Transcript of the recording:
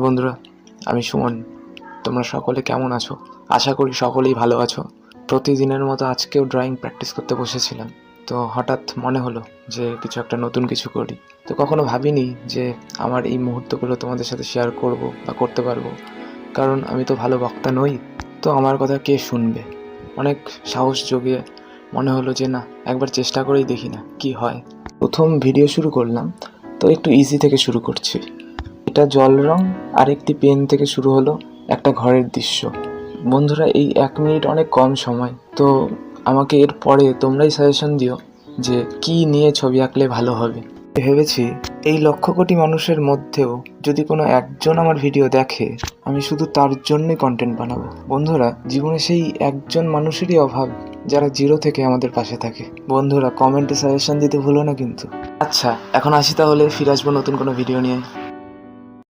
বন্ধুরা, আমি সুমন। তোমরা সকলে কেমন আছো? আশা করি সকলেই ভালো আছো। প্রতিদিনের মতো আজকেও ড্রয়িং প্র্যাকটিস করতে বসেছিলাম। তো হঠাৎ মনে হলো যে কিছু একটা নতুন কিছু করি। তো কখনো ভাবিনি যে আমার এই মুহূর্তগুলো তোমাদের সাথে শেয়ার করব বা করতে পারবো, কারণ আমি তো ভালো বক্তা নই। তো আমার কথা কে শুনবে? অনেক সাহস জোগিয়ে মনে হলো যে না, একবার চেষ্টা করেই দেখি না কি হয়। প্রথম ভিডিও শুরু করলাম, তো একটু ইজি থেকে শুরু করছি। এটা জল রং আর একটি পেন থেকে শুরু হলো একটা ঘরের দৃশ্য। বন্ধুরা, এই 1 মিনিট অনেক কম সময়, তো আমাকে এর পরে তোমরাই সাজেশন দিও যে কি নিয়ে ছবি আঁকলে ভালো হবে। ভেবেছি এই লক্ষ কোটি মানুষের মধ্যেও যদি কোনো একজন আমার ভিডিও দেখে, আমি শুধু তার জন্যই কন্টেন্ট বানাবো। বন্ধুরা, জীবনে সেই একজন মানুষেরই অভাব যারা জিরো থেকে আমাদের পাশে থাকে। বন্ধুরা, কমেন্টে সাজেশন দিতে ভুলো না কিন্তু। আচ্ছা, এখন আসি তাহলে, ফিরে আসবো নতুন কোনো ভিডিও নিয়ে।